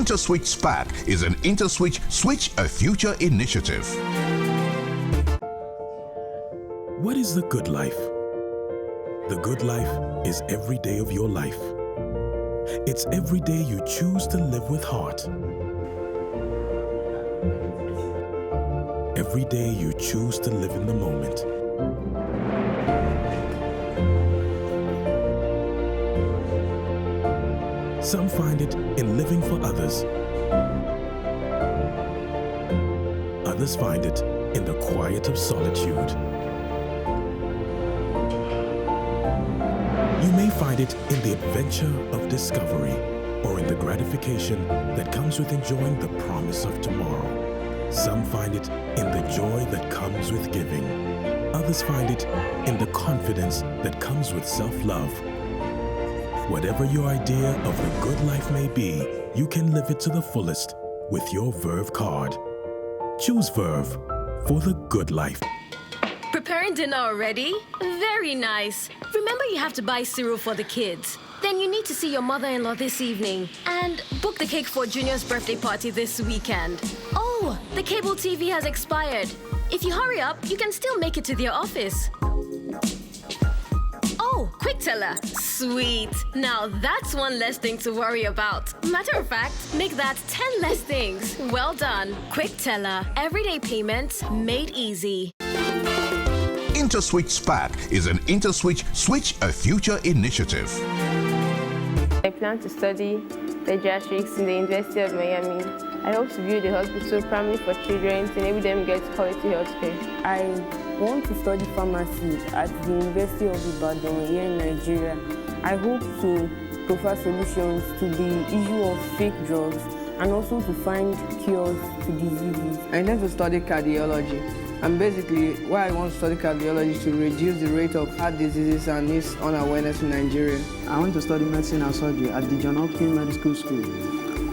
InterswitchSPAK is an IntersWitch Switch a Future initiative. What is the good life? The good life is every day of your life. It's every day you choose to live with heart. Every day you choose to live in the moment. Some find it in living for others. Others find it in the quiet of solitude. You may find it in the adventure of discovery or in the gratification that comes with enjoying the promise of tomorrow. Some find it in the joy that comes with giving. Others find it in the confidence that comes with self-love. Whatever your idea of the good life may be, you can live it to the fullest with your Verve card. Choose Verve for the good life. Preparing dinner already? Very nice. Remember, you have to buy cereal for the kids. Then you need to see your mother-in-law this evening and book the cake for Junior's birthday party this weekend. Oh, the cable TV has expired. If you hurry up, you can still make it to their office. Oh, quick teller. Sweet. Now that's one less thing to worry about. Matter of fact, make that 10 less things. Well done. Quick teller. Everyday payments made easy. InterswitchSPAK is an IntersWitch Switch a Future initiative. I plan to study pediatrics in the University of Miami. I hope to build a hospital primarily for children to enable them to get quality health care. I want to study pharmacy at the University of Ibadan here in Nigeria. I hope to provide solutions to the issue of fake drugs and also to find cures to diseases. I intend to study cardiology. And basically, why I want to study cardiology is to reduce the rate of heart diseases and its unawareness in Nigeria. I want to study medicine and surgery at the John Hopkins Medical School.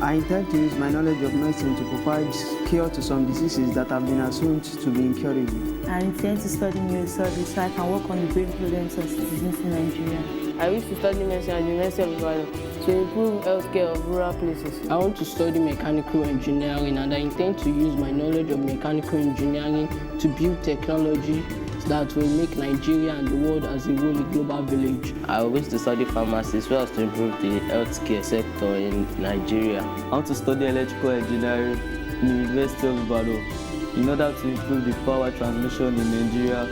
I intend to use my knowledge of medicine to provide cure to some diseases that have been assumed to be incurable. I intend to study neurosurgery so I can work on the brain problems of citizens in Nigeria. I wish to study medicine at the University of Ibadan to improve healthcare of rural places. I want to study mechanical engineering, and I intend to use my knowledge of mechanical engineering to build technology that will make Nigeria and the world as a whole a global village. I wish to study pharmacy as well as to improve the healthcare sector in Nigeria. I want to study electrical engineering in the University of Ibadan in order to improve the power transmission in Nigeria.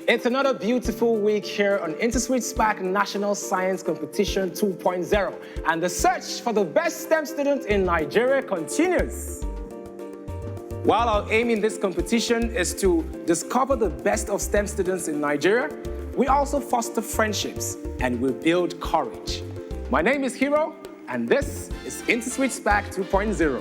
It's another beautiful week here on InterswitchSPAK National Science Competition 2.0, and the search for the best STEM student in Nigeria continues. While our aim in this competition is to discover the best of STEM students in Nigeria, we also foster friendships and we build courage. My name is Hero, and this is InterswitchSPAK 2.0.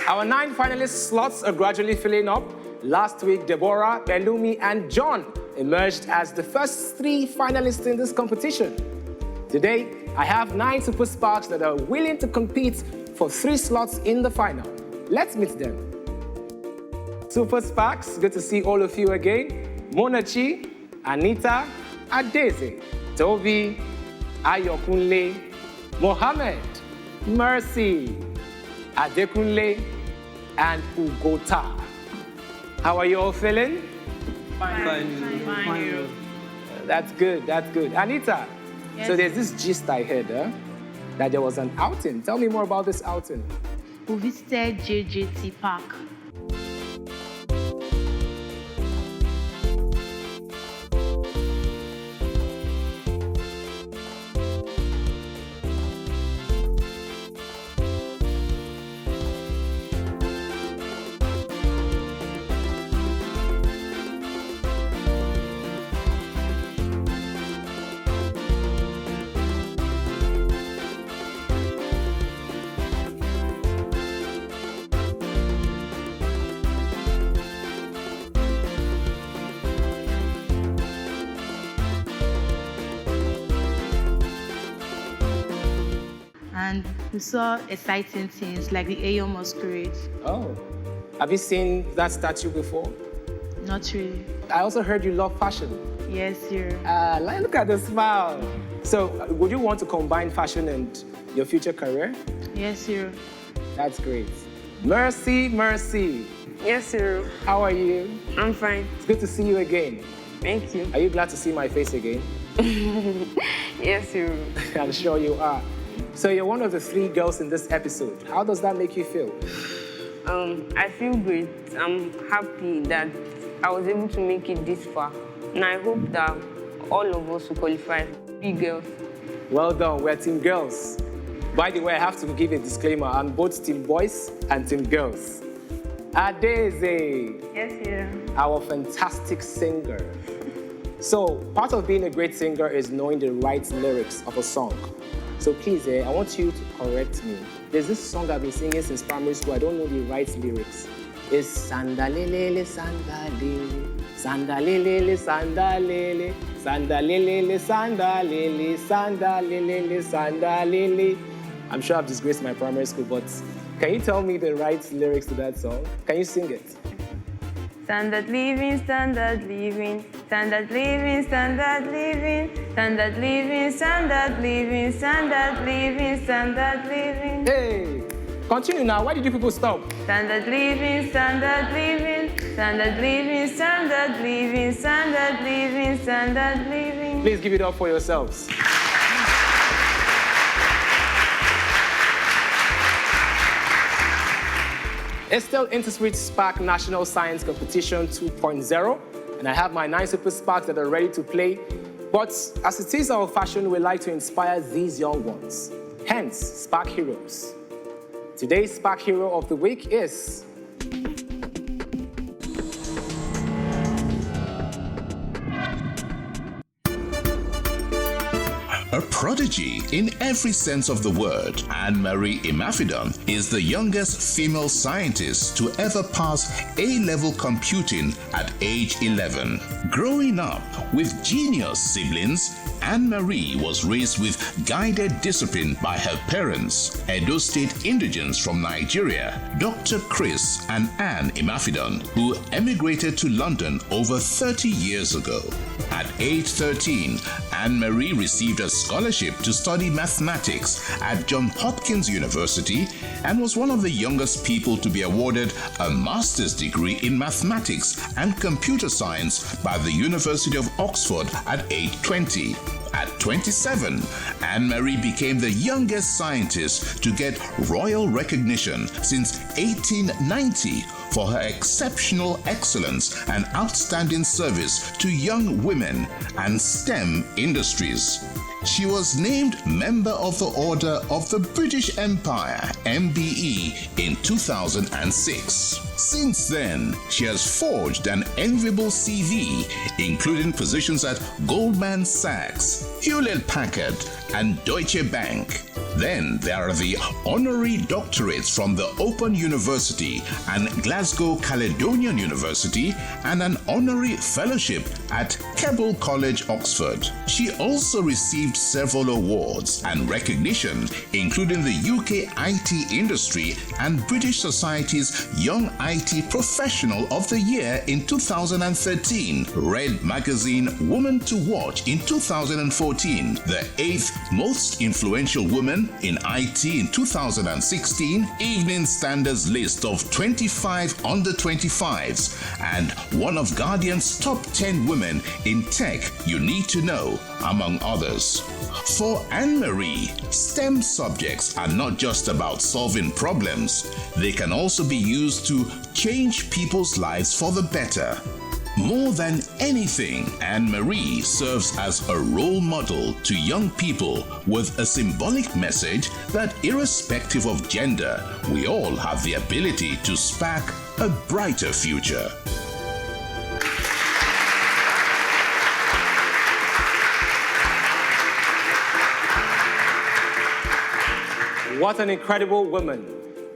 Our 9 finalist slots are gradually filling up. Last week, Deborah, Belumi, and John emerged as the first 3 finalists in this competition. Today, I have 9 Super Sparks that are willing to compete for 3 slots in the final. Let's meet them. Super Sparks, good to see all of you again. Monachi, Anita, Adeze, Toby, Ayokunle, Mohammed, Mercy, Adekunle, and Ugota. How are you all feeling? Fine. That's good, that's good. Anita, yes. So there's this gist I heard, that there was an outing. Tell me more about this outing. We visited JJT Park. and we saw exciting things like the Ayo masquerade. Oh. Have you seen that statue before? Not really. I also heard you love fashion. Yes, sir. Look at the smile. So, would you want to combine fashion and your future career? Yes, sir. That's great. Mercy, Mercy. Yes, sir. How are you? I'm fine. It's good to see you again. Thank you. Are you glad to see my face again? Yes, sir. I'm sure you are. So you're one of the 3 girls in this episode. How does that make you feel? I feel great. I'm happy that I was able to make it this far. And I hope that all of us will qualify. Big girls. Well done, we're team girls. By the way, I have to give a disclaimer. I'm both team boys and team girls. Adeze. Yes, sir. Our fantastic singer. So, part of being a great singer is knowing the right lyrics of a song. So please, I want you to correct me. There's this song I've been singing since primary school. I don't know the right lyrics. It's Sandalele, Sandalele, Sandalele, Sandalele, Sandalele, Sandalele, Sandalele, Sandalele. I'm sure I've disgraced my primary school, but can you tell me the right lyrics to that song? Can you sing it? Standard living, standard living, standard living, standard living, standard living, standard living, standard living, standard living. Hey, continue now. Why did you people stop? Standard living, standard living, standard living, standard living, standard living, standard living. Please give it up for yourselves. It's still InterswitchSPAK National Science Competition 2.0, and I have my 9 super sparks that are ready to play. But as it is our fashion, we like to inspire these young ones, hence Spark Heroes. Today's Spark Hero of the Week is A prodigy in every sense of the word, Anne-Marie Imafidon is the youngest female scientist to ever pass A-level computing at age 11. Growing up with genius siblings, Anne-Marie was raised with guided discipline by her parents, Edo State indigents from Nigeria, Dr. Chris and Anne Imafidon, who emigrated to London over 30 years ago. At age 13, Anne-Marie received a scholarship to study mathematics at Johns Hopkins University and was one of the youngest people to be awarded a master's degree in mathematics and computer science by the University of Oxford at age 20. At 27, Anne-Marie became the youngest scientist to get royal recognition since 1890 for her exceptional excellence and outstanding service to young women and STEM industries. She was named Member of the Order of the British Empire, MBE, in 2006. Since then, she has forged an enviable CV, including positions at Goldman Sachs, Hewlett-Packard, and Deutsche Bank. Then there are the honorary doctorates from the Open University and Glasgow Caledonian University and an honorary fellowship at Keble College, Oxford. She also received several awards and recognition, including the UK IT Industry and British Society's Young IT Professional of the Year in 2013, Red Magazine Woman to Watch in 2014, the 8th most influential woman in IT in 2016, Evening Standard's list of 25 under 25s, and one of Guardian's top 10 women in tech you need to know, among others. For Anne-Marie, STEM subjects are not just about solving problems. They can also be used to change people's lives for the better. More than anything, Anne-Marie serves as a role model to young people with a symbolic message that irrespective of gender, we all have the ability to spark a brighter future. What an incredible woman.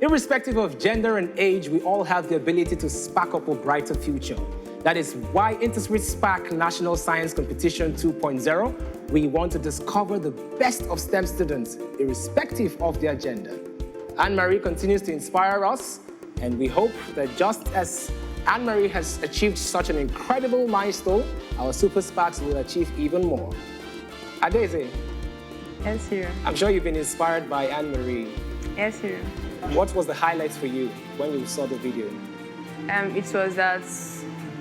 Irrespective of gender and age, we all have the ability to spark up a brighter future. That is why InterswitchSPAK National Science Competition 2.0, we want to discover the best of STEM students, irrespective of their gender. Anne-Marie continues to inspire us, and we hope that just as Anne-Marie has achieved such an incredible milestone, our Super SPAKs will achieve even more. Adeze. Yes, sir. I'm sure you've been inspired by Anne-Marie. Yes, sir. What was the highlights for you when you saw the video? It was that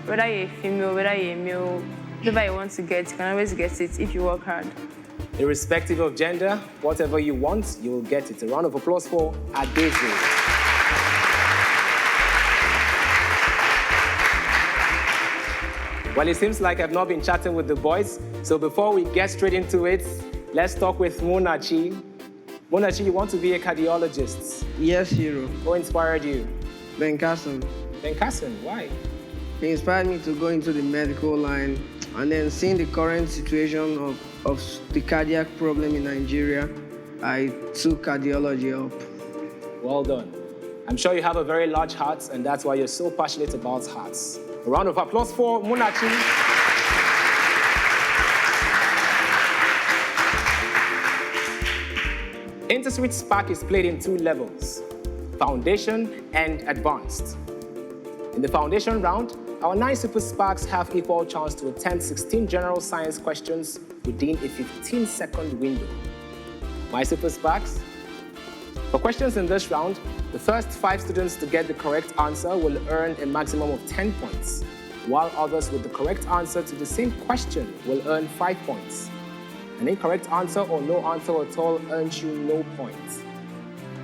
whether you're a female, whether you're a male, whatever you want to get, you can always get it if you work hard. Irrespective of gender, whatever you want, you will get it. A round of applause for Adeze. Well, it seems like I've not been chatting with the boys, so before we get straight into it, let's talk with Munachi. Munachi, you want to be a cardiologist? Yes, hero. Who inspired you? Ben Carson. Ben Carson, why? He inspired me to go into the medical line, and then seeing the current situation of the cardiac problem in Nigeria, I took cardiology up. Well done. I'm sure you have a very large heart, and that's why you're so passionate about hearts. A round of applause for Munachi. InterswitchSPAK is played in 2 levels, Foundation and Advanced. In the Foundation round, our 9 Super SPAKs have equal chance to attempt 16 general science questions within a 15-second window. My Super SPAKs? For questions in this round, the first 5 students to get the correct answer will earn a maximum of 10 points, while others with the correct answer to the same question will earn 5 points. An incorrect answer or no answer at all earns you no points.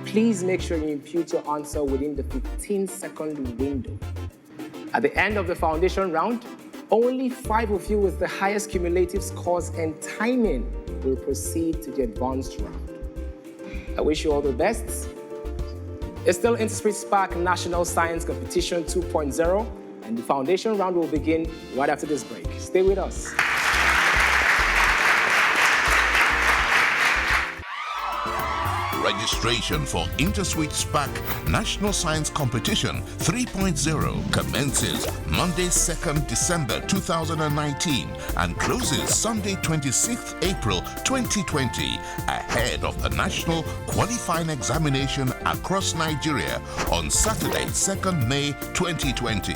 Please make sure you impute your answer within the 15-second window. At the end of the Foundation round, only 5 of you with the highest cumulative scores and timing will proceed to the Advanced round. I wish you all the best. It's still InterswitchSPAK National Science Competition 2.0, and the Foundation round will begin right after this break. Stay with us. Registration for InterswitchSPAK National Science Competition 3.0 commences Monday, 2nd December 2019 and closes Sunday, 26th April 2020, ahead of the National Qualifying Examination across Nigeria on Saturday, 2nd May 2020.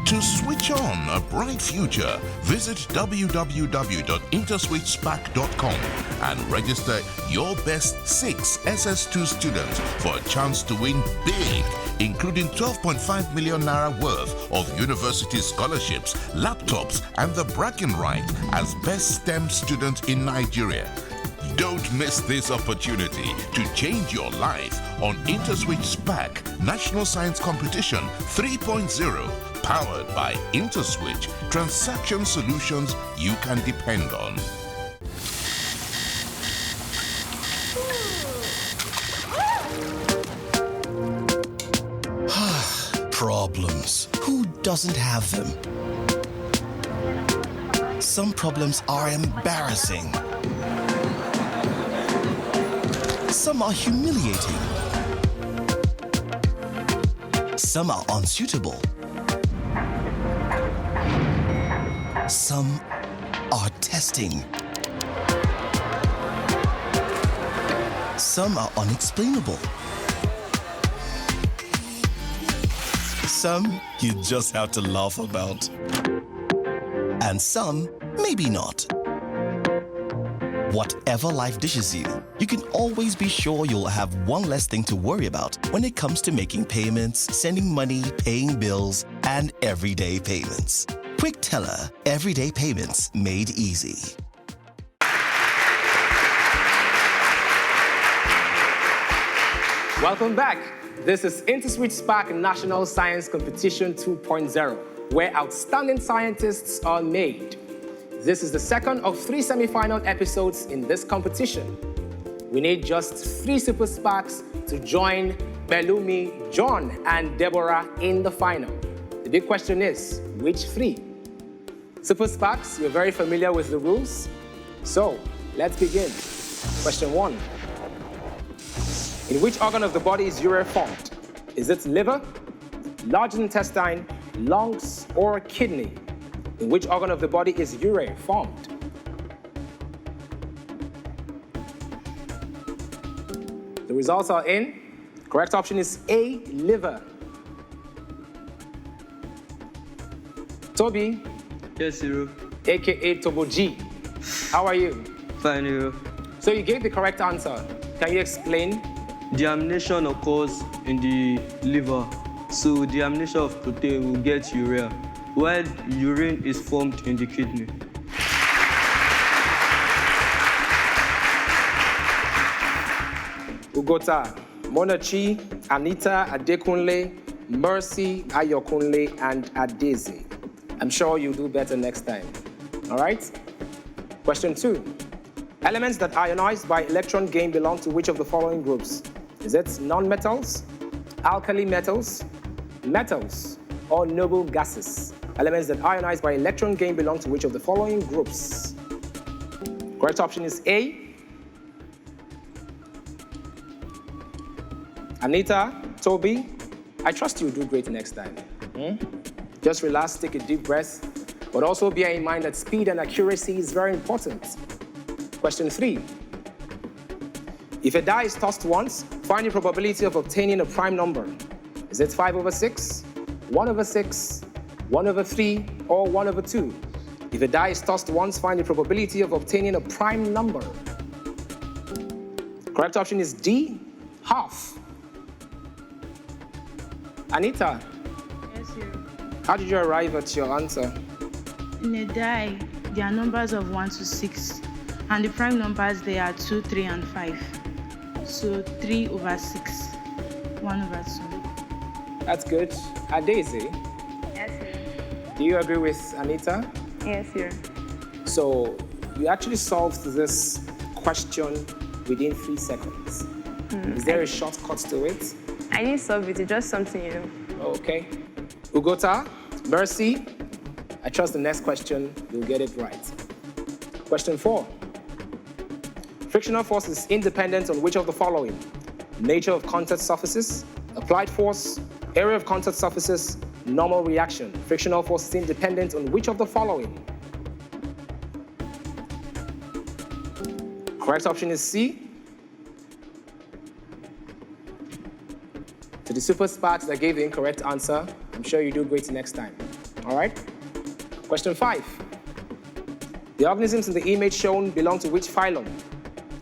To switch on a bright future, visit www.interswitchspak.com and register your best 6 SS2 students for a chance to win big, including 12.5 million naira worth of university scholarships, laptops, and the bragging right as best STEM student in Nigeria. Don't miss this opportunity to change your life on InterswitchSPAK National Science Competition 3.0, powered by IntersWitch, transaction solutions you can depend on. Problems. Who doesn't have them? Some problems are embarrassing. Some are humiliating. Some are unsuitable. Some are testing. Some are unexplainable. Some you just have to laugh about. And some, maybe not. Whatever life dishes you, you can always be sure you'll have one less thing to worry about when it comes to making payments, sending money, paying bills, and everyday payments. Quick Teller, everyday payments made easy. Welcome back. This is InterswitchSPAK National Science Competition 2.0, where outstanding scientists are made. This is the second of 3 semi-final episodes in this competition. We need just 3 Super SPAKs to join Bellumi, John, and Deborah in the final. The big question is, which 3? Super SPAKs, you're very familiar with the rules. So, let's begin. Question 1. In which organ of the body is urine formed? Is it liver, large intestine, lungs, or kidney? In which organ of the body is urine formed? The results are in. Correct option is A, liver. Toby. Yes, Hero. AKA Tobo G. How are you? Fine, Hero. So you gave the correct answer. Can you explain? Deamination occurs in the liver. So deamination of protein will get urea, while urine is formed in the kidney. Ugota, Monachi, Anita, Adekunle, Mercy, Ayokunle, and Adeze. I'm sure you'll do better next time. All right? Question 2. Elements that ionize by electron gain belong to which of the following groups? Is it non-metals, alkali metals, metals, or noble gases? Elements that ionize by electron gain belong to which of the following groups? Correct option is A. Anita, Toby, I trust you'll do great next time. Just relax, take a deep breath, but also bear in mind that speed and accuracy is very important. Question 3. If a die is tossed once, find the probability of obtaining a prime number. Is it 5/6, 1/6, 1/3, or 1/2? If a die is tossed once, find the probability of obtaining a prime number. Correct option is D, half. Anita. Yes, sir. How did you arrive at your answer? In a die, there are numbers of 1 to 6, and the prime numbers there are 2, 3, and 5. So 3/6, 1/2. That's good. Adeze? Yes, sir. Do you agree with Anita? Yes, sir. So you actually solved this question within 3 seconds. Is there a shortcut to it? I didn't solve it, it's just something, you know. Okay. Ugota, Mercy, I trust the next question, you'll get it right. Question 4. Frictional force is independent on which of the following? Nature of contact surfaces, applied force, area of contact surfaces, normal reaction. Frictional force is independent on which of the following? Correct option is C. To the super sparks that gave the incorrect answer, I'm sure you do great next time. All right? Question 5. The organisms in the image shown belong to which phylum?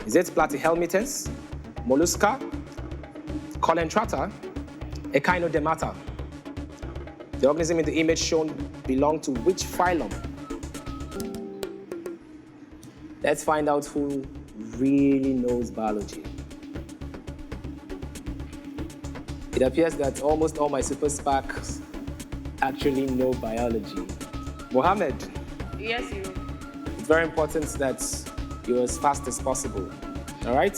Is it Platyhelminthes, Mollusca, Colentrata, Echinodermata? The organism in the image shown belong to which phylum? Let's find out who really knows biology. It appears that almost all my super sparks actually know biology. Mohammed. Yes, you. It's very important that you're as fast as possible. All right?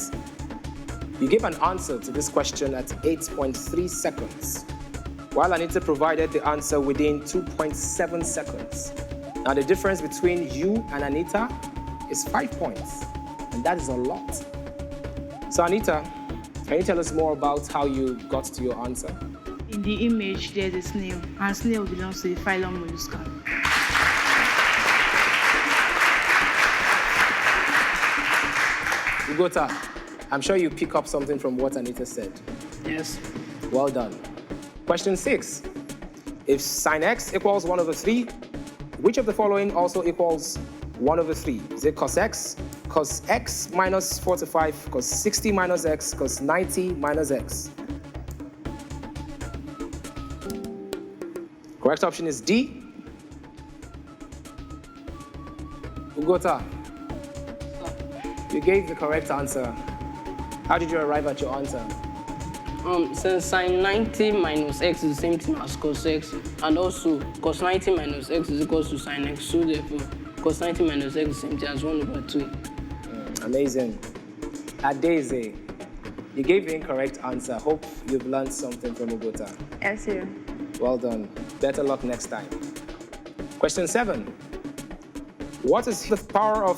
You gave an answer to this question at 8.3 seconds, while Anita provided the answer within 2.7 seconds. Now, the difference between you and Anita is 5 points, and that is a lot. So, Anita, can you tell us more about how you got to your answer? In the image, there's a snail, and snail belongs to the phylum Mollusca. Ugota, I'm sure you pick up something from what Anita said. Yes. Well done. Question 6. If sin x equals 1/3, which of the following also equals 1/3? Is it cos x, cos x minus 45, cos 60 minus x, cos 90 minus x? Correct option is D. Ugota, you gave the correct answer. How did you arrive at your answer? Since sin 90 minus x is the same thing as cos x, and also cos 90 minus x is equal to sin x, so therefore cos 90 minus x is the same thing as 1/2. Amazing. Adeze, you gave the incorrect answer. Hope you've learned something from Ugota. Yes, sir. Well done. Better luck next time. Question 7. What is the power of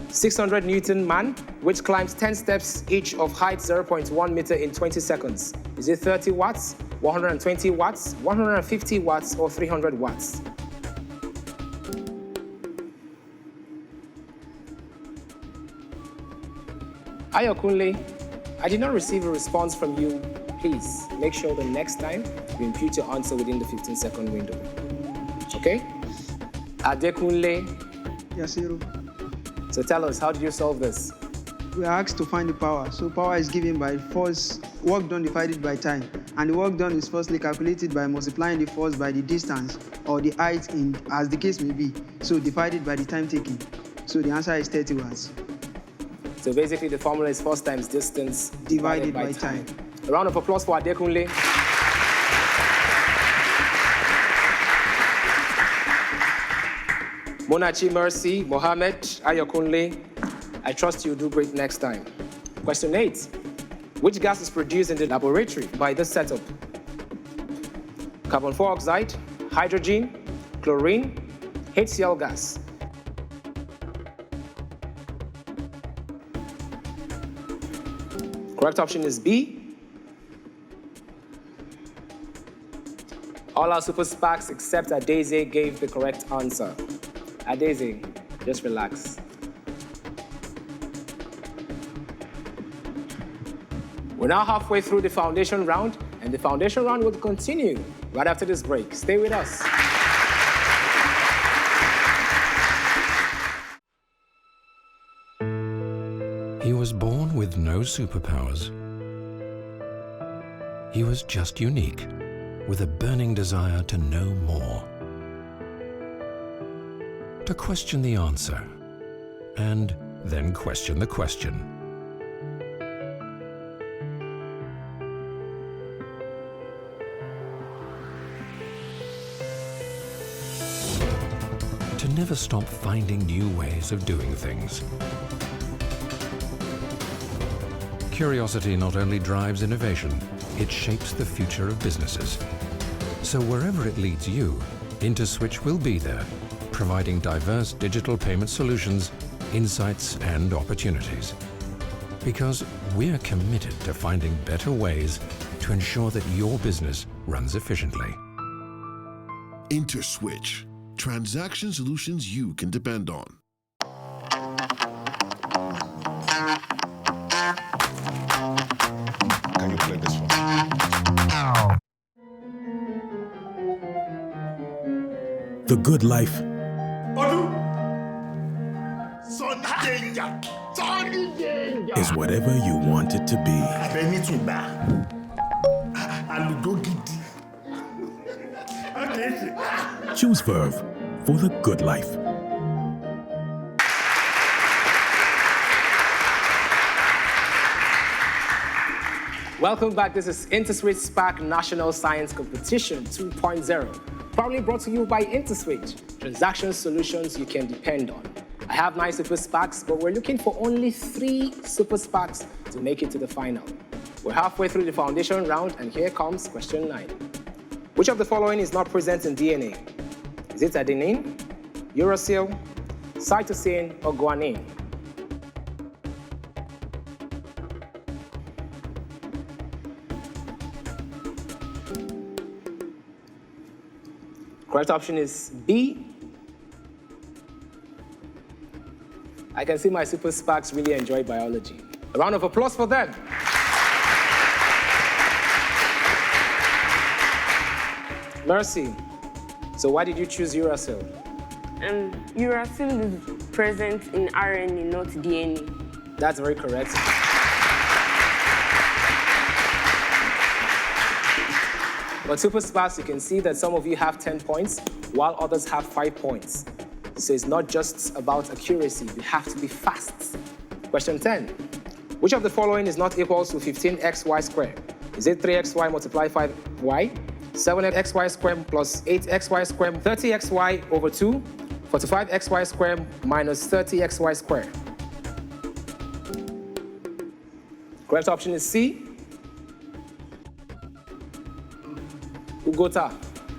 600 Newton man, which climbs 10 steps each of height 0.1 meter in 20 seconds? Is it 30 watts, 120 watts, 150 watts, or 300 watts? Ayokunle, I did not receive a response from you. Please make sure the next time you impute your answer within the 15-second window. Okay? Adekunle. Yes, sir. So tell us, how did you solve this? We are asked to find the power. So power is given by force, work done divided by time. And the work done is firstly calculated by multiplying the force by the distance or the height as the case may be. So divided by the time taken. So the answer is 30 watts. So basically the formula is force times distance divided by time. A round of applause for Adekunle. Monachi Mercy, Mohammed, Ayokunle, I trust you'll do great next time. Question 8. Which gas is produced in the laboratory by this setup? Carbon dioxide, hydrogen, chlorine, HCl gas. Correct option is B. All our super SPAKs except Adeze gave the correct answer. Adeze, just relax. We're now halfway through the foundation round, and the foundation round will continue right after this break. Stay with us. He was born with no superpowers. He was just unique, with a burning desire to know more. To question the answer, and then question the question. To never stop finding new ways of doing things. Curiosity not only drives innovation, it shapes the future of businesses. So wherever it leads you, IntersWitch will be there, providing diverse digital payment solutions, insights, and opportunities. Because we're committed to finding better ways to ensure that your business runs efficiently. IntersWitch, transaction solutions you can depend on. Can you play this one? The good life is whatever you want it to be. Choose Verve for the good life. Welcome back. This is InterswitchSPAK National Science Competition 2.0, proudly brought to you by IntersWitch, transaction solutions you can depend on. I have 9 super SPAKs, but we're looking for only 3 super SPAKs to make it to the final. We're halfway through the foundation round, and here comes question 9. Which of the following is not present in DNA? Is it adenine, uracil, cytosine, or guanine? Correct option is B. I can see my super SPAKs really enjoy biology. A round of applause for them. Mercy, so why did you choose uracil? Uracil is present in RNA, not DNA. That's very correct. But super SPAKs, you can see that some of you have 10 points, while others have 5 points. So it's not just about accuracy, you have to be fast. Question 10. Which of the following is not equal to 15xy squared? Is it 3xy multiplied 5y, 7xy squared plus 8xy squared, 30xy over 2, 45xy squared minus 30xy squared? Correct option is C. Ugota,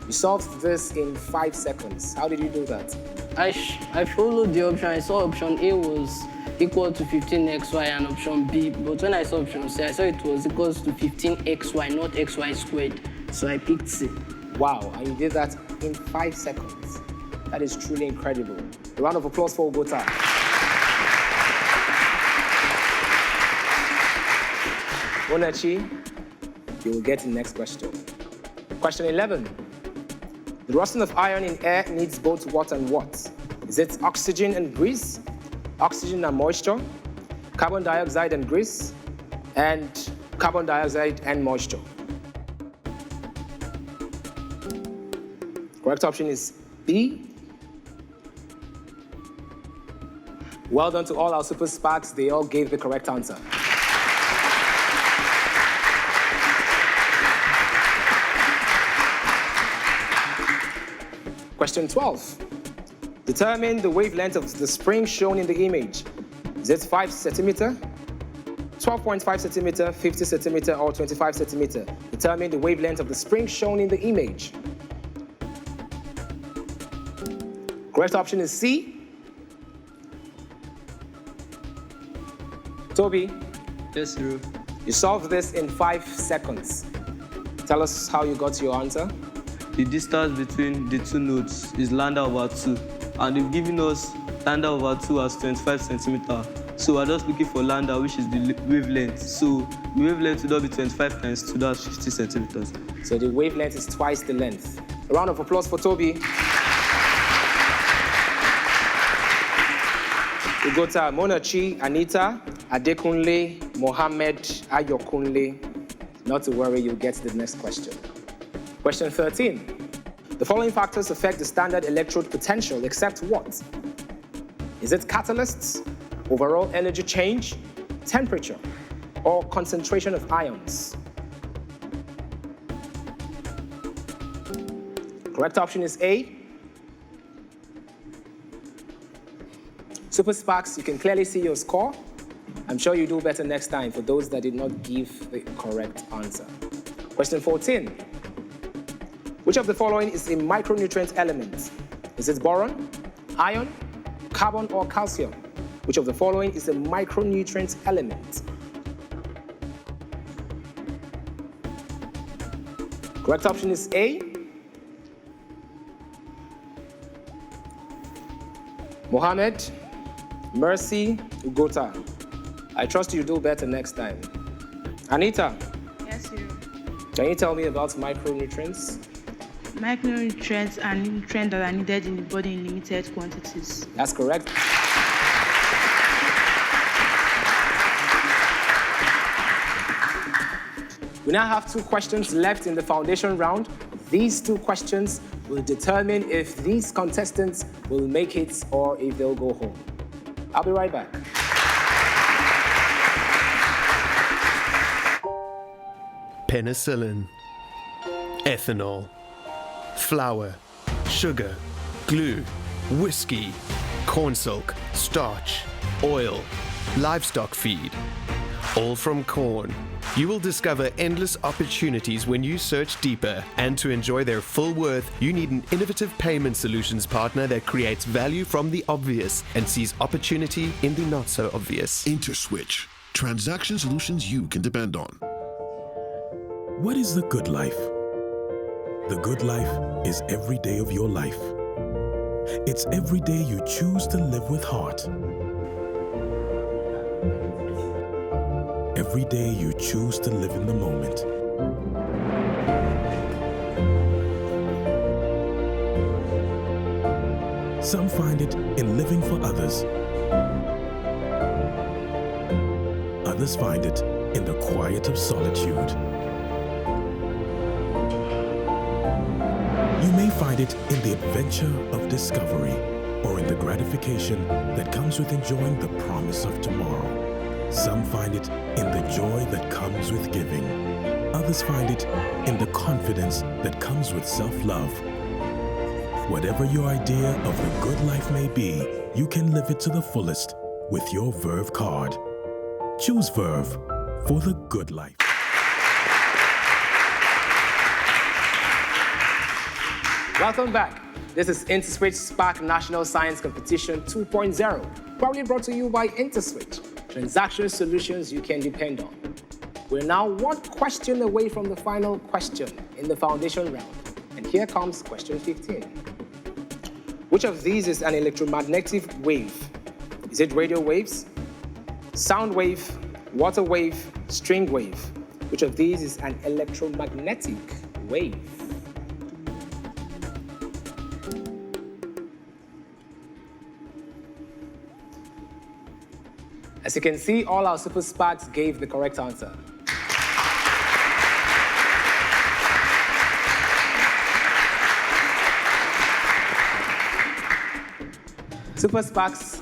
you solved this in 5 seconds. How did you do that? I followed the option. I saw option A was equal to 15xy and option B, but when I saw option C, I saw it was equal to 15xy, not xy squared. So I picked C. Wow, and you did that in 5 seconds. That is truly incredible. A round of applause for Ugota. Monachi, you will get the next question. Question 11. The rusting of iron in air needs both what and what? Is it oxygen and grease, oxygen and moisture, carbon dioxide and grease, and carbon dioxide and moisture? Correct option is B. Well done to all our Super SPAKs. They all gave the correct answer. Question 12. Determine the wavelength of the spring shown in the image. Is it 5 centimeter, 12.5 centimeter, 50 centimeter, or 25 centimeter? Determine the wavelength of the spring shown in the image. Correct option is C. Toby. Yes, sir. You solved this in 5 seconds. Tell us how you got your answer. The distance between the two nodes is lambda over 2. And they've given us lambda over 2 as 25 centimeter. So we're just looking for lambda, which is the wavelength. So the wavelength would be 25 times 2, that's 50 centimeters. So the wavelength is twice the length. A round of applause for Toby. We go to Monachi, Anita, Adekunle, Mohammed, Ayokunle. Not to worry, you'll get to the next question. Question 13. The following factors affect the standard electrode potential except what? Is it catalysts, overall energy change, temperature, or concentration of ions? Correct option is A. Super SPAKs, you can clearly see your score. I'm sure you do better next time for those that did not give the correct answer. Question 14. Which of the following is a micronutrient element? Is it boron, iron, carbon, or calcium? Which of the following is a micronutrient element? Correct option is A. Mohammed, Mercy, Ugota. I trust you do better next time. Anita. Yes, sir. Can you tell me about micronutrients? Micronutrients are nutrients that are needed in the body in limited quantities. That's correct. We now have 2 questions left in the foundation round. These 2 questions will determine if these contestants will make it or if they'll go home. I'll be right back. Penicillin, ethanol, flour, sugar, glue, whiskey, corn silk, starch, oil, livestock feed, all from corn. You will discover endless opportunities when you search deeper, and to enjoy their full worth, you need an innovative payment solutions partner that creates value from the obvious and sees opportunity in the not so obvious. IntersWitch, transaction solutions you can depend on. What is the good life? The good life is every day of your life. It's every day you choose to live with heart. Every day you choose to live in the moment. Some find it in living for others. Others find it in the quiet of solitude. You may find it in the adventure of discovery or in the gratification that comes with enjoying the promise of tomorrow. Some find it in the joy that comes with giving. Others find it in the confidence that comes with self-love. Whatever your idea of the good life may be, you can live it to the fullest with your Verve card. Choose Verve for the good life. Welcome back. This is InterswitchSPAK National Science Competition 2.0, proudly brought to you by IntersWitch, transaction solutions you can depend on. We're now 1 question away from the final question in the foundation round. And here comes question 15. Which of these is an electromagnetic wave? Is it radio waves, sound wave, water wave, string wave? Which of these is an electromagnetic wave? As you can see, all our Super SPAKs gave the correct answer. Super SPAKs,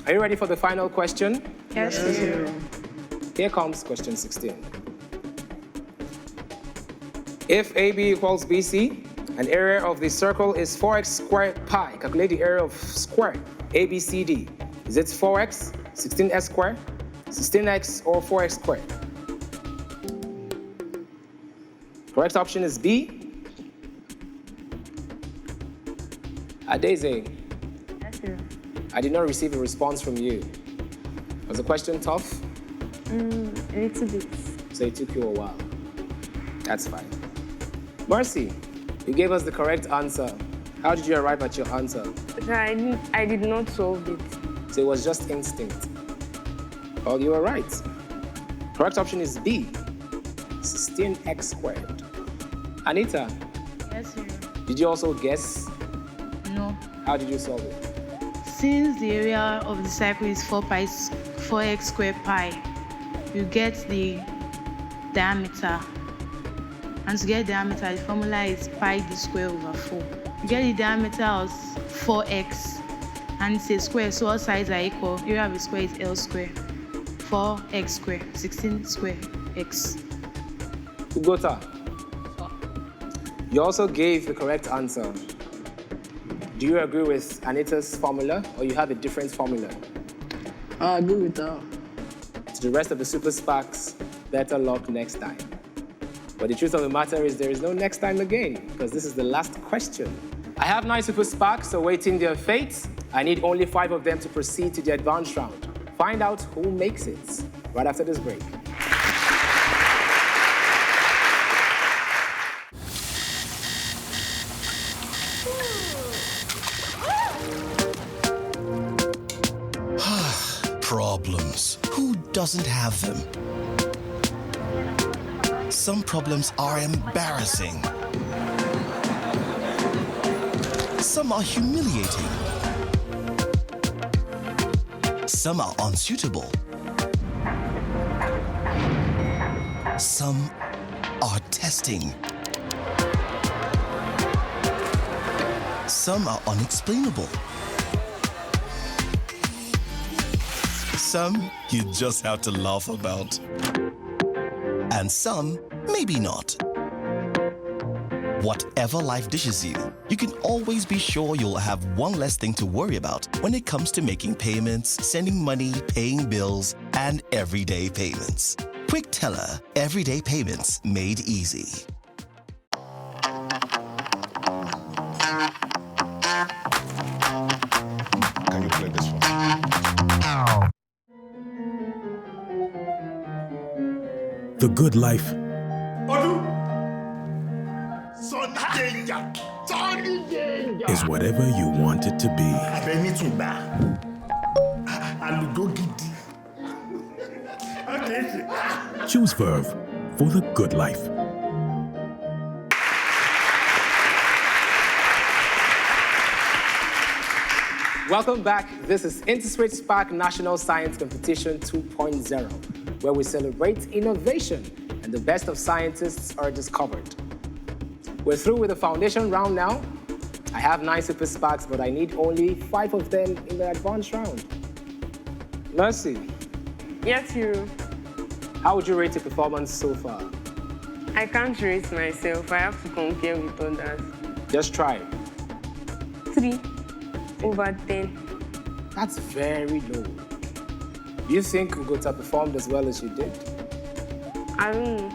are you ready for the final question? Yes, sir. Here comes question 16. If AB equals BC, and area of the circle is 4x squared pi, calculate the area of square ABCD. Is it 4x, 16x squared, 16x, or 4x squared? Correct option is B. Adeze. Yes, sir. I did not receive a response from you. Was the question tough? A little bit. So it took you a while. That's fine. Mercy, you gave us the correct answer. How did you arrive at your answer? I did not solve it. So it was just instinct. Well, you were right. Correct option is B, 16x squared. Anita? Yes, sir. Did you also guess? No. How did you solve it? Since the area of the circle is 4x squared pi, you get the diameter. And to get diameter, the formula is pi d square over 4. You get the diameter of 4x, and it's a square, so all sides are equal. Area of the square is L square. 4x square, 16 square x. Ugota, you also gave the correct answer. Do you agree with Anita's formula, or you have a different formula? I agree with her. To the rest of the Super SPAKs, better luck next time. But the truth of the matter is there is no next time again, because this is the last question. I have 9 Super SPAKs awaiting their fate. I need only 5 of them to proceed to the advanced round. Find out who makes it right after this break. Problems. Who doesn't have them? Some problems are embarrassing. Some are humiliating. Some are unsuitable. Some are testing. Some are unexplainable. Some you just have to laugh about. And some, maybe not. Whatever life dishes you, you can always be sure you'll have one less thing to worry about when it comes to making payments, sending money, paying bills, and everyday payments. Quick Teller, everyday payments made easy. Can you play this one? The Good Life is whatever you want it to be. Choose Verve for the good life. Welcome back. This is InterswitchSPAK National Science Competition 2.0, where we celebrate innovation and the best of scientists are discovered. We're through with the foundation round now. I have 9 Super SPAKs, but I need only 5 of them in the advanced round. Mercy. Yes, you. How would you rate your performance so far? I can't rate myself. I have to compare with others. Just try. 3 over 10. That's very low. Do you think Ugota performed as well as you did? I don't know.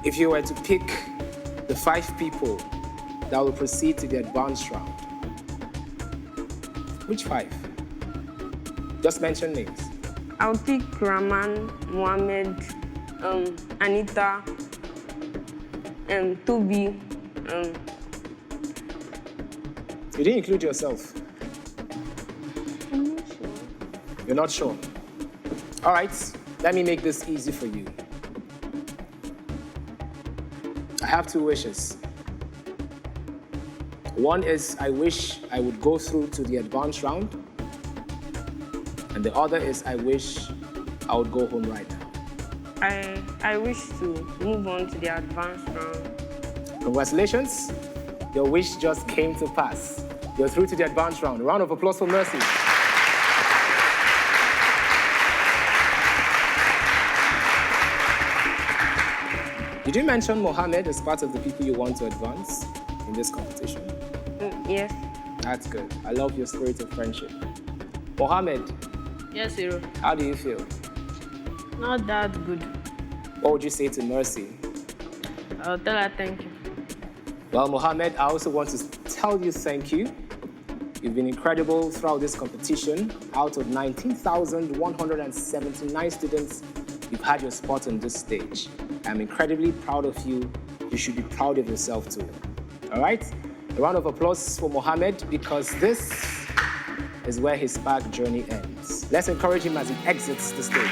If you were to pick the 5 people that will proceed to the advanced round, which 5? Just mention names. I'll pick Rahman, Mohammed, Anita, Toby. You didn't include yourself. I'm not sure. You're not sure? All right, let me make this easy for you. have two wishes. One is I wish I would go through to the advanced round. And the other is I wish I would go home right now. I wish to move on to the advanced round. Congratulations. Your wish just came to pass. You're through to the advanced round. A round of applause for Mercy. Did you mention Mohammed as part of the people you want to advance in this competition? Yes. That's good. I love your spirit of friendship. Mohammed. Yes, Hero. How do you feel? Not that good. What would you say to Mercy? I'll tell her thank you. Well, Mohammed, I also want to tell you thank you. You've been incredible throughout this competition. Out of 19,179 students, you've had your spot on this stage. I'm incredibly proud of you. You should be proud of yourself too. All right? A round of applause for Mohammed because this is where his SPAK journey ends. Let's encourage him as he exits the stage.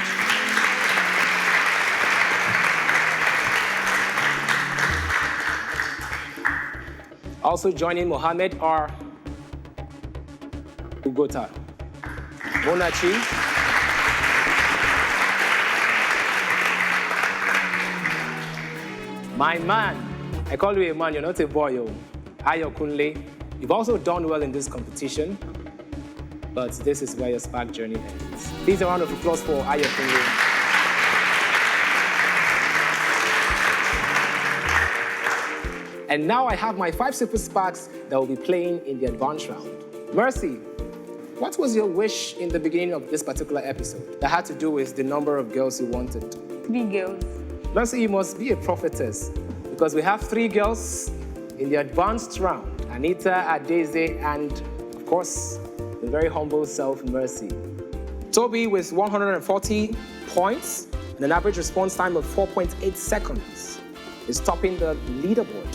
Also joining Mohammed are Ugota, Monachi, my man, I call you a man, you're not a boy, yo. Ayo Kunle. You've also done well in this competition, but this is where your SPAK journey ends. Please a round of applause for Ayo Kunle. And now I have my 5 super SPAKs that will be playing in the advanced round. Mercy, what was your wish in the beginning of this particular episode that had to do with the number of girls you wanted? 3 girls. Mercy, you must be a prophetess because we have 3 girls in the advanced round. Anita, Adeze, and of course, the very humble self, Mercy. Toby with 140 points and an average response time of 4.8 seconds is topping the leaderboard.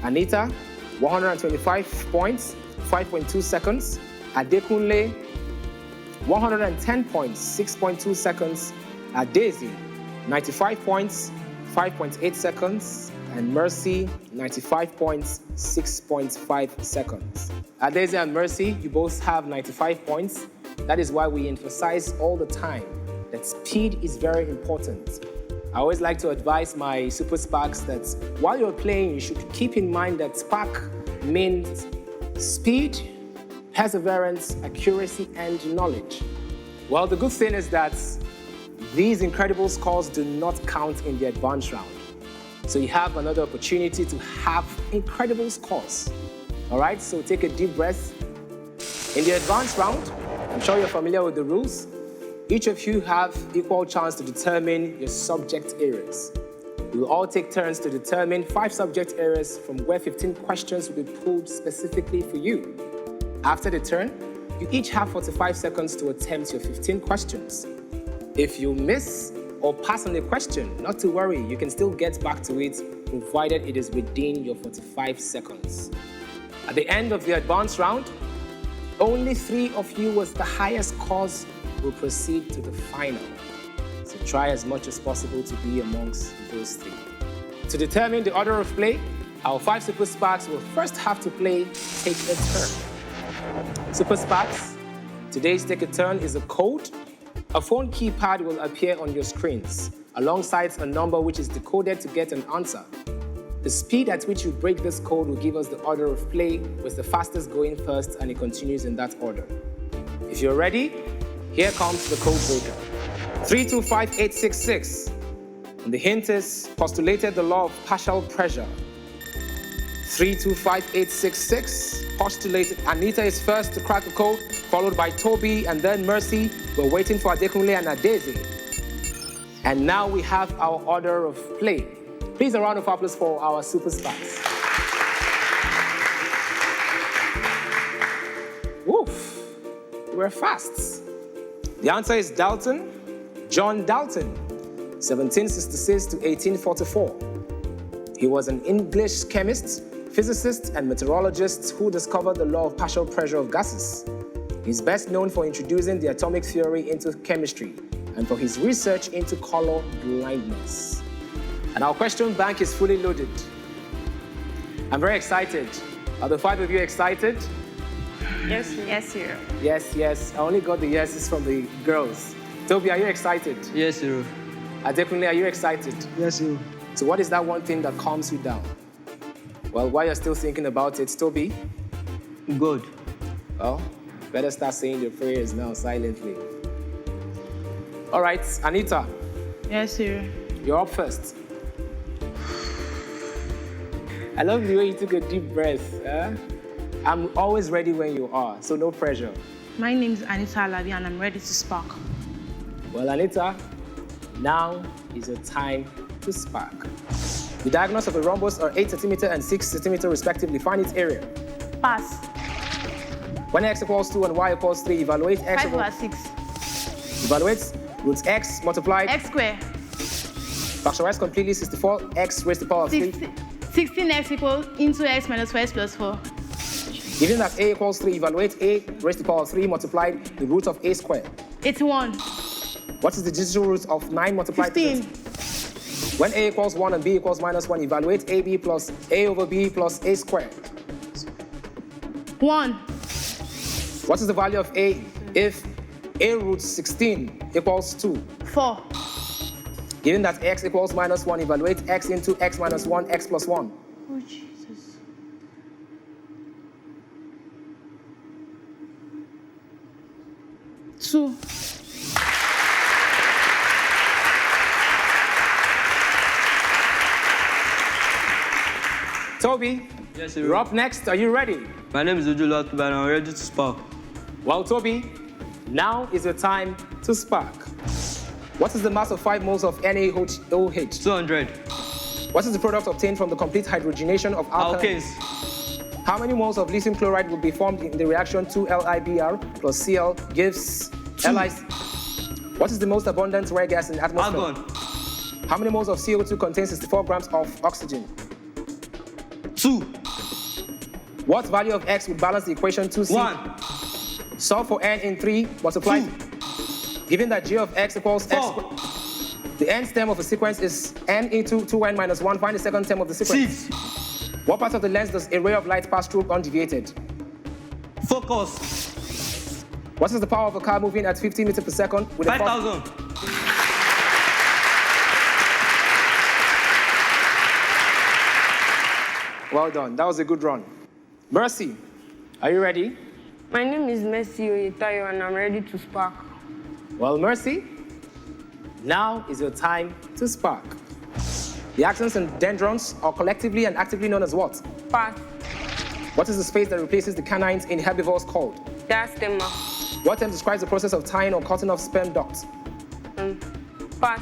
Anita, 125 points, 5.2 seconds. Adekunle, 110 points, 6.2 seconds. Adeze, 95 points, 5.8 seconds. And Mercy, 95 points, 6.5 seconds. Adeze and Mercy, you both have 95 points. That is why we emphasize all the time that speed is very important. I always like to advise my super SPAKs that while you're playing, you should keep in mind that SPAK means speed, perseverance, accuracy, and knowledge. Well, the good thing is that these incredible scores do not count in the advanced round. So you have another opportunity to have incredible scores. All right, so take a deep breath. In the advanced round, I'm sure you're familiar with the rules. Each of you have equal chance to determine your subject areas. We will all take turns to determine 5 subject areas from where 15 questions will be pulled specifically for you. After the turn, you each have 45 seconds to attempt your 15 questions. If you miss or pass on a question, not to worry, you can still get back to it, provided it is within your 45 seconds. At the end of the advanced round, only 3 of you with the highest scores will proceed to the final. So try as much as possible to be amongst those 3. To determine the order of play, our 5 super SPAKs will first have to play Take a Turn. Super SPAKs, today's Take a Turn is a code. A phone keypad will appear on your screens, alongside a number which is decoded to get an answer. The speed at which you break this code will give us the order of play, with the fastest going first, and it continues in that order. If you're ready, here comes the code breaker. 325866. And the hint is postulated the law of partial pressure. 325866 postulated. Anita is first to crack the code, followed by Toby and then Mercy. We're waiting for Adekunle and Adeze. And now we have our order of play. Please a round of applause for our super SPAKs. Woof, we're fast. The answer is Dalton, John Dalton, 1766 to 1844. He was an English chemist, physicist, and meteorologist who discovered the law of partial pressure of gases. He's best known for introducing the atomic theory into chemistry and for his research into color blindness. And our question bank is fully loaded. I'm very excited. Are the 5 of you excited? Yes, yes, sir. Yes, yes. I only got the yeses from the girls. Toby, are you excited? Yes, sir. Adekunle, are you excited? Yes, sir. So what is that one thing that calms you down? Well, while you're still thinking about it, Toby? God. Well, better start saying your prayers now silently. All right, Anita. Yes, sir. You're up first. I love the way you took a deep breath. I'm always ready when you are, so no pressure. My name is Anita Alabi, and I'm ready to spark. Well, Anita, now is your time to spark. The diagonals of a rhombus are 8 centimeter and 6 centimeter respectively. Find its area. Pass. When x equals 2 and y equals 3, evaluate x 5 over 6. Evaluate root x multiplied. X squared. Factorize completely 64x raised to the power of 3. 16x equals into x minus 4x plus 4. Given that a equals 3, evaluate a raised to the power of 3 multiplied the root of a squared. 81. What is the digital root of 9 multiplied 15. to 20? When a equals 1 and b equals minus 1, evaluate ab plus a over b plus a squared. 1. What is the value of a if a root 16 equals 2? 4. Given that x equals minus 1, evaluate x into x minus 1, x plus 1. Oh, Jesus. Two. Toby, yes, sir. You're up next. Are you ready? My name is Ojulu Atuba, and I'm ready to spark. Well, Toby, now is your time to spark. What is the mass of 5 moles of NaOH? 200. What is the product obtained from the complete hydrogenation of alkanes? How many moles of lithium chloride will be formed in the reaction 2LiBr plus Cl gives Li? What is the most abundant rare gas in the atmosphere? Argon. How many moles of CO2 contain 64 grams of oxygen? 2. What value of x would balance the equation 2c? 1. Solve for n in 3, multiply. 2. Given that g of x equals 4. x, the n term of a sequence is n into 2n minus 1. Find the second term of the sequence. 6. What part of the lens does a ray of light pass through undeviated? Focus. What is the power of a car moving at 50 meters per second? 5,000. Well done. That was a good run. Mercy, are you ready? My name is Mercy Oyetayo, and I'm ready to spark. Well, Mercy, now is your time to spark. The axons and dendrons are collectively and actively known as what? Pass. What is the space that replaces the canines in herbivores called? Diastema. What term describes the process of tying or cutting off sperm ducts? Pass.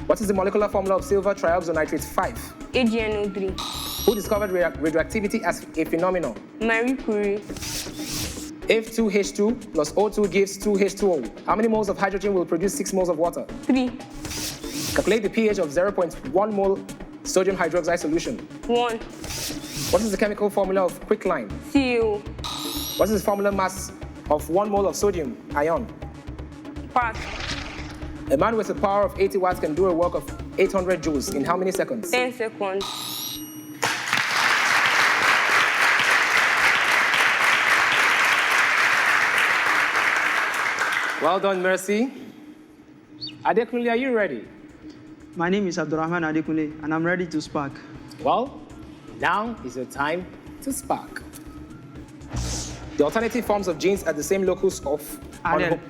What is the molecular formula of silver trioxynitrate 5? AgNO3. Who discovered radioactivity as a phenomenon? Marie Curie. If 2H2 plus O2 gives 2H2O, how many moles of hydrogen will produce 6 moles of water? 3. Calculate the pH of 0.1 mole sodium hydroxide solution. 1. What is the chemical formula of quicklime? CO. What is the formula mass of 1 mole of sodium ion? Pass. A man with a power of 80 watts can do a work of 800 joules in how many seconds? 10 seconds. Well done, Mercy. Adekunle, are you ready? My name is Abdurrahman Adekunle, and I'm ready to spark. Well, now is your time to spark. The alternative forms of genes at the same locus of Allele.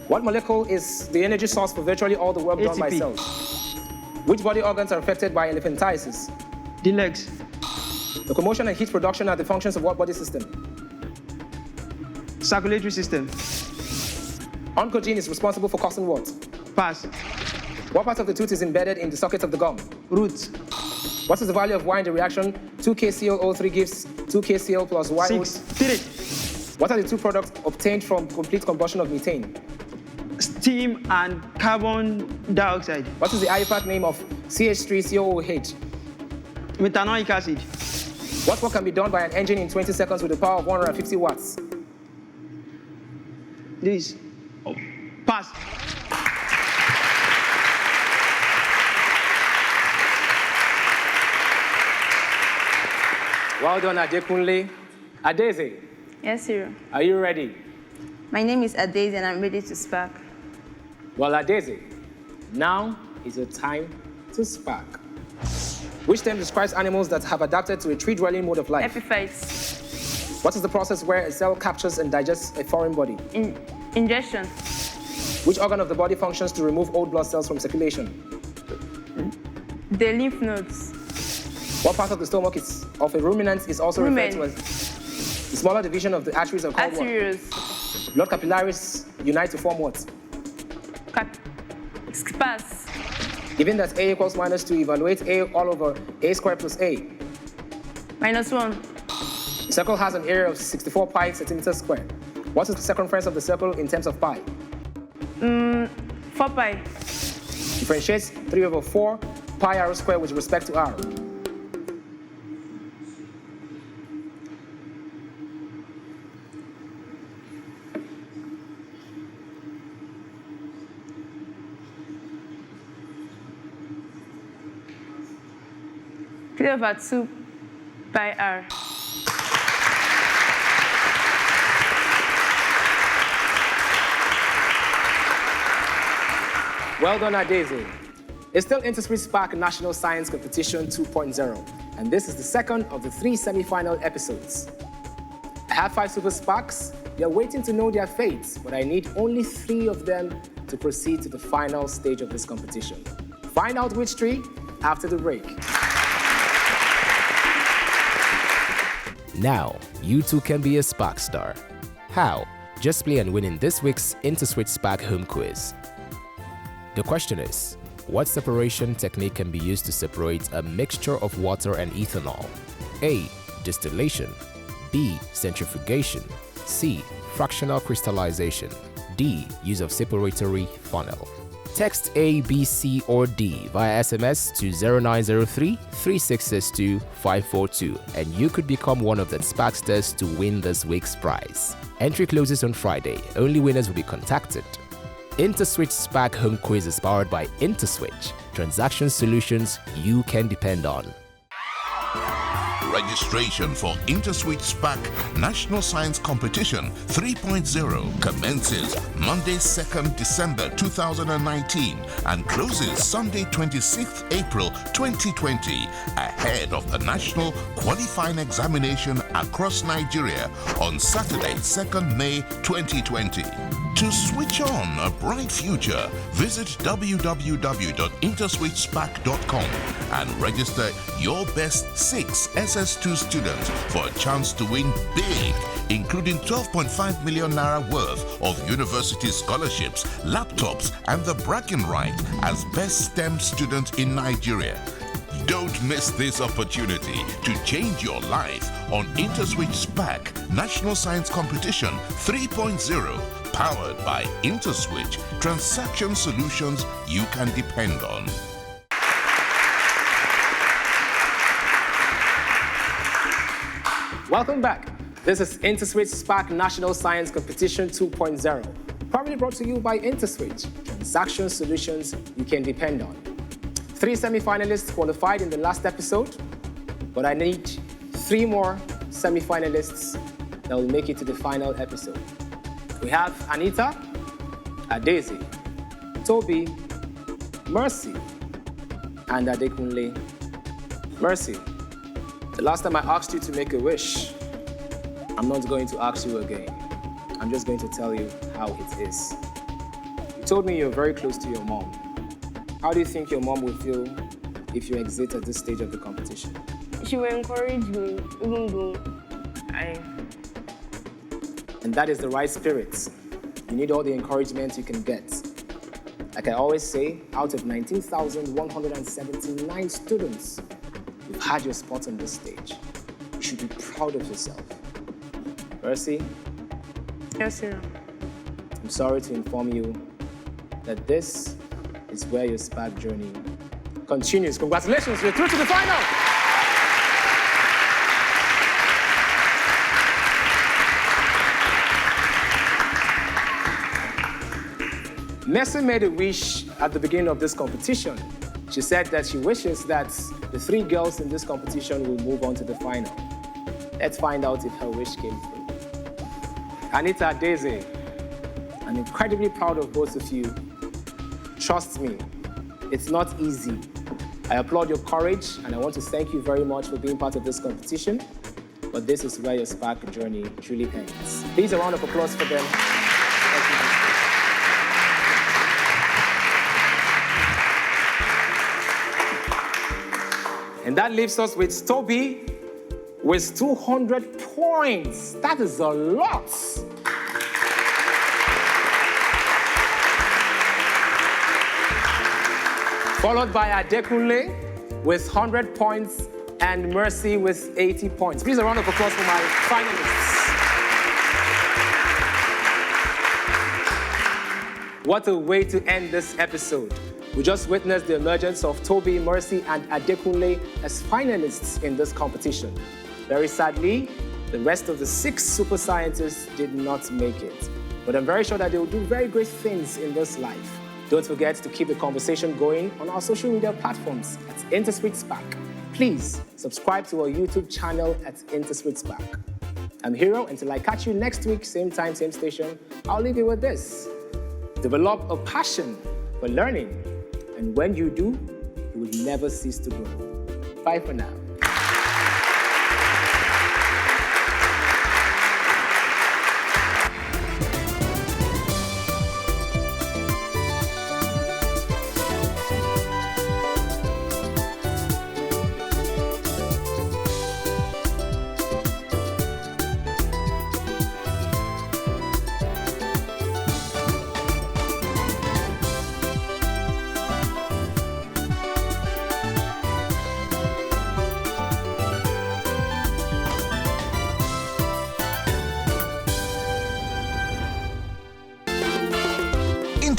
What molecule is the energy source for virtually all the work done by ATP. cells? Which body organs are affected by elephantiasis? The legs. Locomotion and heat production are the functions of what body system? Circulatory system. Oncogene is responsible for causing what? Pass. What part of the tooth is embedded in the socket of the gum? Root. What is the value of Y in the reaction? 2KClO3 gives 2KCl plus Y. 6. 3. What are the two products obtained from complete combustion of methane? Steam and carbon dioxide. What is the IUPAC name of CH3COOH? Methanoic acid. What work can be done by an engine in 20 seconds with a power of 150 watts? This. Pass. Well done, Adekunle. Adeze. Yes, sir. Are you ready? My name is Adeze and I'm ready to spark. Well, Adeze, now is your time to spark. Which term describes animals that have adapted to a tree-dwelling mode of life? Epiphytes. What is the process where a cell captures and digests a foreign body? Ingestion. Which organ of the body functions to remove old blood cells from circulation? The lymph nodes. What part of the stomach of a ruminant is also referred to as the smaller division of the arteries are called arteries. What? Blood capillaries unite to form what? Spas. Given that A equals -2, evaluate A all over A squared plus A. -1. The circle has an area of 64 pi centimeters squared. What is the circumference of the circle in terms of pi? 4 pi. Differentiate 3/4 pi r squared with respect to r. Over 2 pi r. Well done, Adeze. It's still InterswitchSPAK National Science Competition 2.0, and this is the second of the 3 semi-final episodes. I have 5 super SPAKs. They're waiting to know their fates, but I need only 3 of them to proceed to the final stage of this competition. Find out which 3 after the break. Now, you too can be a SPAK star. How? Just play and win in this week's InterswitchSPAK home quiz. The question is, what separation technique can be used to separate a mixture of water and ethanol? A. Distillation. B. Centrifugation. C. Fractional crystallization. D. Use of separatory funnel. Text A, B, C, or D via SMS to 0903 3662 542 and you could become one of the SPAKsters to win this week's prize. Entry closes on Friday. Only winners will be contacted. InterswitchSPAK home quiz is powered by IntersWitch. Transaction solutions you can depend on. Registration for InterswitchSPAK National Science Competition 3.0 commences Monday 2nd December 2019 and closes Sunday 26th April 2020 ahead of the national qualifying examination across Nigeria on Saturday 2nd May 2020. To switch on a bright future, visit www.interswitchspak.com and register your best 6 SS2 students for a chance to win big, including 12.5 million naira worth of university scholarships, laptops, and the bragging right as best STEM student in Nigeria. Don't miss this opportunity to change your life on InterswitchSPAK National Science Competition 3.0. Powered by IntersWitch, transaction solutions you can depend on. Welcome back. This is InterswitchSPAK National Science Competition 2.0, proudly brought to you by IntersWitch, transaction solutions you can depend on. 3 semi-finalists qualified in the last episode, but I need 3 more semi-finalists that will make it to the final episode. We have Anita, Adeze, Toby, Mercy, and Adekunle. Mercy, the last time I asked you to make a wish, I'm not going to ask you again. I'm just going to tell you how it is. You told me you're very close to your mom. How do you think your mom will feel if you exit at this stage of the competition? She will encourage me, even though And that is the right spirit. You need all the encouragement you can get. Like I always say, out of 19,179 students, you've had your spot on this stage. You should be proud of yourself. Mercy? Yes, sir. I'm sorry to inform you that this is where your SPAK journey continues. Congratulations, you're through to the final! Mercy made a wish at the beginning of this competition. She said that she wishes that the 3 girls in this competition will move on to the final. Let's find out if her wish came through. Anita, Daisy, I'm incredibly proud of both of you. Trust me, it's not easy. I applaud your courage, and I want to thank you very much for being part of this competition. But this is where your SPAK journey truly ends. Please, a round of applause for them. And that leaves us with Toby with 200 points. That is a lot. Followed by Adekunle with 100 points and Mercy with 80 points. Please, a round of applause for my finalists. What a way to end this episode. We just witnessed the emergence of Toby, Mercy, and Adekunle as finalists in this competition. Very sadly, the rest of the 6 super scientists did not make it. But I'm very sure that they will do very great things in this life. Don't forget to keep the conversation going on our social media platforms at InterswitchSPAK. Please subscribe to our YouTube channel at InterswitchSPAK. I'm Hero. Until I catch you next week, same time, same station, I'll leave you with this. Develop a passion for learning. And when you do, you will never cease to grow. Bye for now.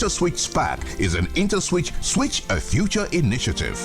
InterswitchSPAK is an InterSwitch Switch a Future initiative.